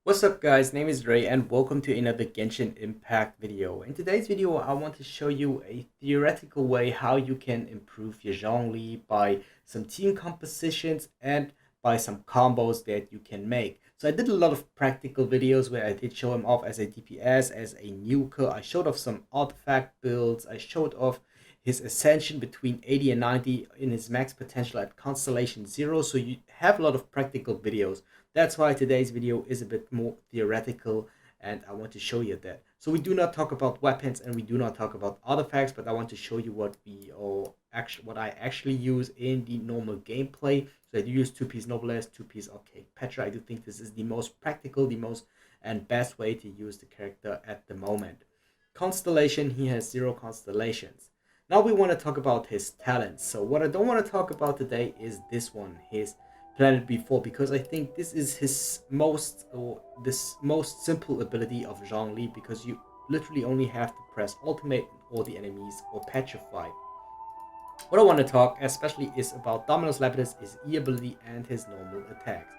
What's up guys, name is Ray and welcome to another Genshin Impact video. In today's video I want to show you a theoretical way how you can improve your Zhongli by some team compositions and by some combos that you can make. So I did a lot of practical videos where I did show him off as a DPS, as a nuker. I showed off some artifact builds, I showed off his ascension between 80 and 90 in his max potential at Constellation 0, so you have a lot of practical videos. That's why today's video is a bit more theoretical and I want to show you that. So we do not talk about weapons and we do not talk about artifacts, but I want to show you what I actually use in the normal gameplay. So I do use 2-piece Noblesse, 2-piece Arcade Petra. I do think this is the most practical, the most and best way to use the character at the moment. Constellation, he has 0 constellations. Now we want to talk about his talents. So what I don't want to talk about today is this one, his Planet B4, because I think this is his most simple ability of Zhongli, because you literally only have to press ultimate and all the enemies or petrify. What I want to talk especially is about Dominus Lapidus, his E ability and his normal attacks.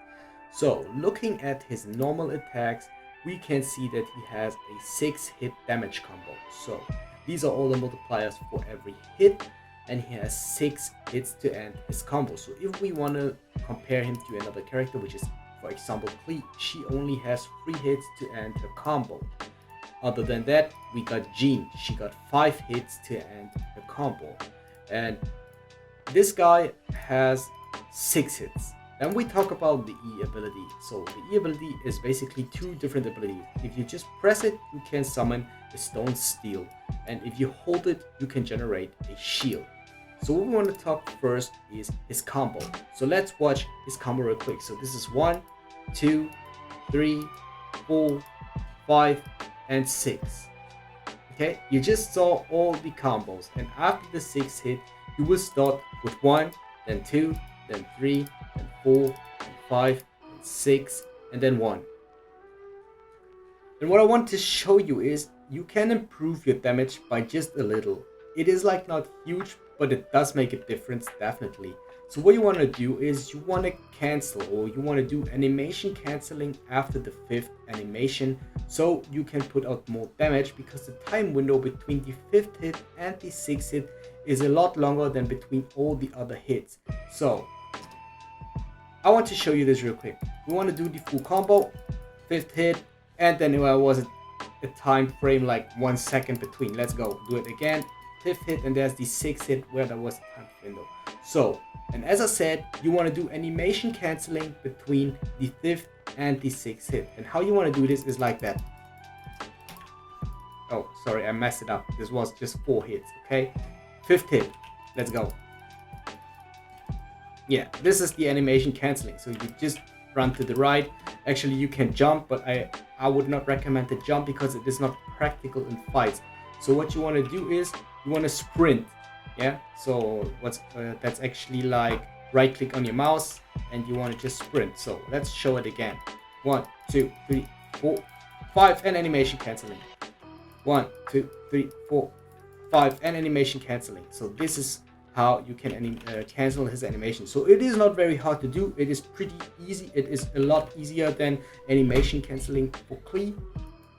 So looking at his normal attacks, we can see that he has a 6-hit damage combo. So these are all the multipliers for every hit, and he has 6 hits to end his combo. So if we want to compare him to another character, which is for example Klee, she only has 3 hits to end her combo. Other than that, we got Jean, she got 5 hits to end her combo, and this guy has 6 hits. Then we talk about the E ability. So the E ability is basically 2 different abilities. If you just press it, you can summon a stone steel, and if you hold it, you can generate a shield. So what we want to talk first is his combo. So let's watch his combo real quick. So this is 1, 2, 3, 4, 5, and 6. Okay, you just saw all the combos, and after the 6th hit, you will start with 1, then 2, then 3, then 4, then 5, then 6, and then 1. And what I want to show you is you can improve your damage by just a little. It is like not huge, but it does make a difference, definitely. So what you want to do is you want to cancel, or you want to do animation canceling after the 5th animation, so you can put out more damage, because the time window between the 5th hit and the 6th hit is a lot longer than between all the other hits. So I want to show you this real quick. We want to do the full combo, 5th hit, and then there was a time frame like 1 second between. Let's go, do it again. 5th hit, and there's the 6th hit where there was a time window. So, and as I said, you want to do animation canceling between the 5th and the 6th hit. And how you want to do this is like that. Oh, sorry, I messed it up. This was just 4 hits, okay? 5th hit, let's go. Yeah, this is the animation canceling. So you just run to the right. Actually, you can jump, but I would not recommend to jump because it is not practical in fights. So what you want to do is you want to sprint. Yeah, so that's actually like right click on your mouse and you want to just sprint. So let's show it again. 1, 2, 3, 4, 5, and animation canceling. 1, 2, 3, 4, 5, and animation canceling. So this is how you can cancel his animation. So it is not very hard to do. It is pretty easy. It is a lot easier than animation canceling for Klee.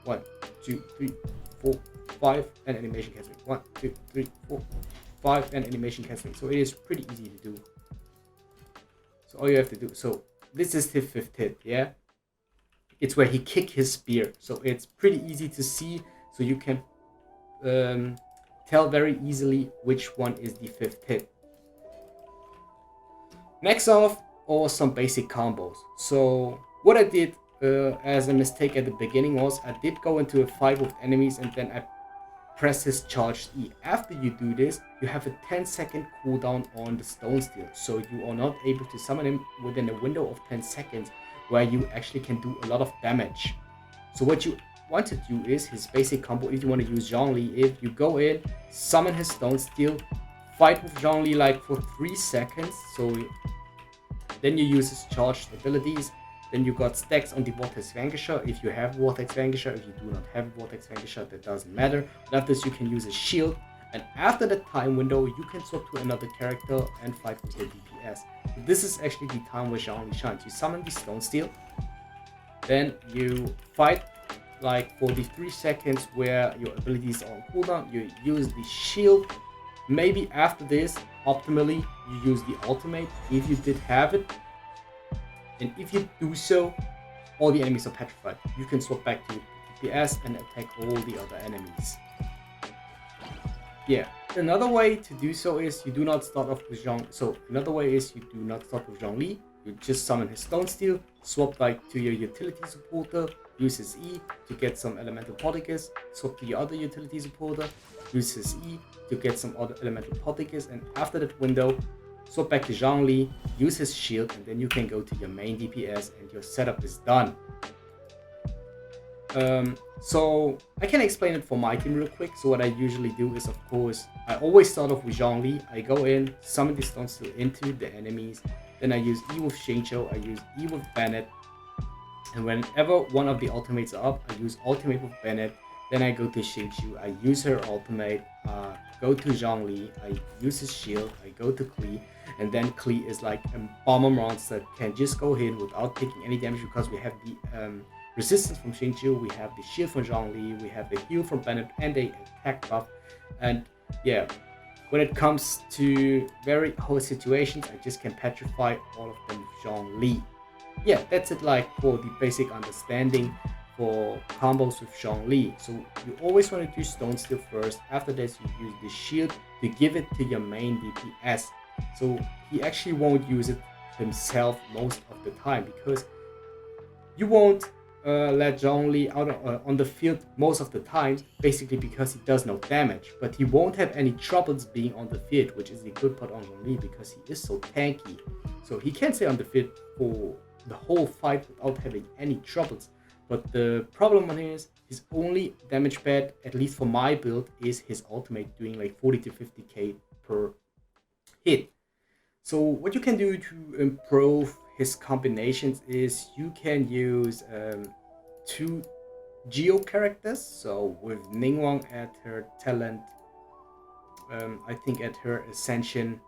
1, 2, 3, 4, 5, and animation canceling. 1, 2, 3, 4, 5, and animation canceling. So it is pretty easy to do. So all you have to do. So this is the 5th hit. Yeah, it's where he kicked his spear. So it's pretty easy to see. So you can tell very easily which one is the 5th hit. Next off are some basic combos. So what I did as a mistake at the beginning was I did go into a fight with enemies and then I press his charged E. After you do this, you have a 10-second cooldown on the stone steel, so you are not able to summon him within a window of 10 seconds where you actually can do a lot of damage. So what you want to do is his basic combo. If you want to use Zhongli, if you go in, summon his stone steel, fight with Zhongli like for 3 seconds, so then you use his charged abilities. Then you got stacks on the Vortex Vanquisher if you have Vortex Vanquisher. If you do not have Vortex Vanquisher, that doesn't matter. But after this, you can use a shield. And after the time window, you can swap to another character and fight with your DPS. This is actually the time where Zhongli shines. You summon the Stone Steel, Then you fight like for the 3 seconds where your abilities are on cooldown. You use the shield. Maybe after this, optimally, you use the ultimate if you did have it. And if you do so, all the enemies are petrified. You can swap back to DPS and attack all the other enemies. Yeah, another way to do so is you do not start off with Zhongli. So another way is you do not start with Zhongli. You just summon his Stone Steel, swap like to your utility supporter, use his E to get some elemental particles, swap to your other utility supporter, use his E to get some other elemental particles, and after that window, swap back to Zhongli, use his shield, and then you can go to your main DPS and your setup is done. So I can explain it for my team real quick. So what I usually do is, of course, I always start off with Zhongli. I go in, summon the Stone Steel into the enemies. Then I use E with Xingqiu, I use E with Bennett. And whenever one of the ultimates are up, I use ultimate with Bennett. Then I go to Xingqiu, I use her ultimate, go to Zhongli, I use his shield, I go to Klee. And then Klee is like a bomber monster that can just go in without taking any damage because we have the resistance from Xingqiu, we have the shield from Zhongli, we have the heal from Bennett, and the attack buff. And yeah, when it comes to very hard situations, I just can petrify all of them with Zhongli. Yeah, that's it, like for the basic understanding for combos with Zhongli. So you always want to do Stone Steel first. After this, you use the shield to give it to your main DPS. So he actually won't use it himself most of the time because you won't let Zhongli out on the field most of the time, basically because he does no damage. But he won't have any troubles being on the field, which is the good part on Zhongli because he is so tanky. So he can stay on the field for the whole fight without having any troubles. But the problem on his only damage pad, at least for my build, is his ultimate doing like 40 to 50k per hit. So what you can do to improve his combinations is you can use 2 Geo characters. So with Ningguang at her talent, I think at her Ascension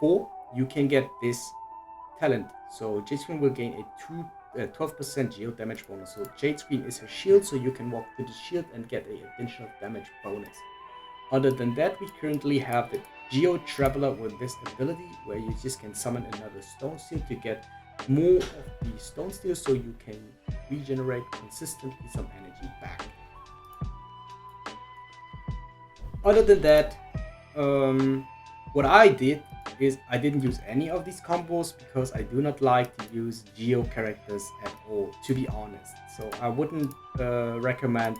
4, you can get this talent. So Jade Screen will gain a 12% Geo damage bonus. So Jade Screen is her shield, so you can walk to the shield and get an additional damage bonus. Other than that, we currently have the Geo Traveler with this ability where you just can summon another Stone Steel to get more of the Stone Steel so you can regenerate consistently some energy back. Other than that, what I did is I didn't use any of these combos because I do not like to use Geo characters at all, to be honest. So I wouldn't recommend,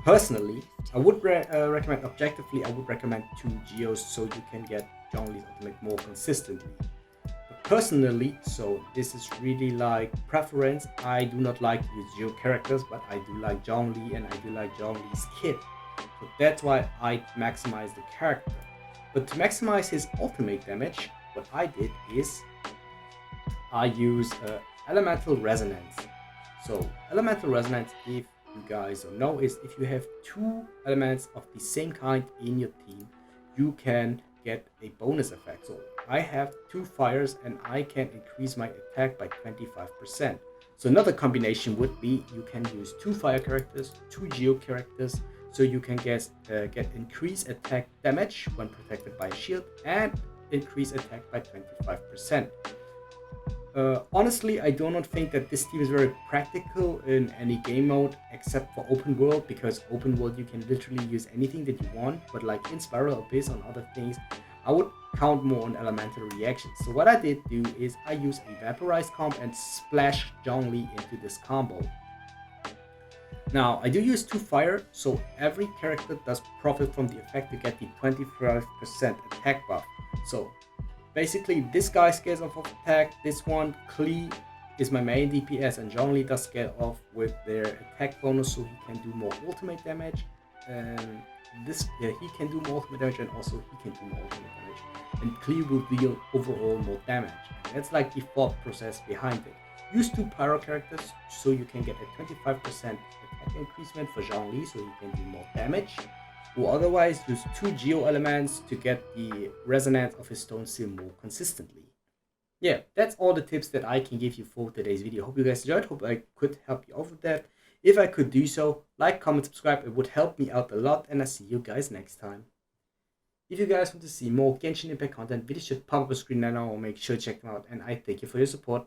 personally, I would recommend objectively, I would recommend 2 Geos so you can get Zhongli's ultimate more consistently. But personally, so this is really like preference, I do not like to use Geo characters, but I do like Zhongli and I do like Zhongli's kit. So that's why I maximize the character. But to maximize his ultimate damage, what I did is I use Elemental Resonance. So Elemental Resonance, if you guys don't know, is if you have 2 elements of the same kind in your team, you can get a bonus effect. So I have 2 fires and I can increase my attack by 25%. So another combination would be you can use 2 fire characters, 2 Geo characters, so you can get increased attack damage when protected by a shield and increase attack by 25%. Honestly, I do not think that this team is very practical in any game mode except for open world, because open world you can literally use anything that you want, but like in Spiral Abyss on other things, I would count more on elemental reactions. So what I did do is I use a vaporized comp and splash Zhongli into this combo. Now, I do use 2 fire, so every character does profit from the effect to get the 25% attack buff. So basically, this guy scares off of attack, this one, Klee, is my main DPS, and Zhongli does scale off with their attack bonus, so he can do more ultimate damage. And he can do more ultimate damage, and also he can do more ultimate damage. And Klee will deal overall more damage. And that's like the thought process behind it. Use 2 pyro characters so you can get a 25% attack increasement for Zhongli so he can do more damage. Or otherwise use 2 Geo elements to get the resonance of his Stone Steel more consistently. yeah, that's all the tips that I can give you for today's video. Hope you guys enjoyed. Hope I could help you out with that. If I could do so, like, comment, subscribe. It would help me out a lot, and I'll see you guys next time. If you guys want to see more Genshin Impact content, videos should pop up on screen now, or make sure to check them out, and I thank you for your support.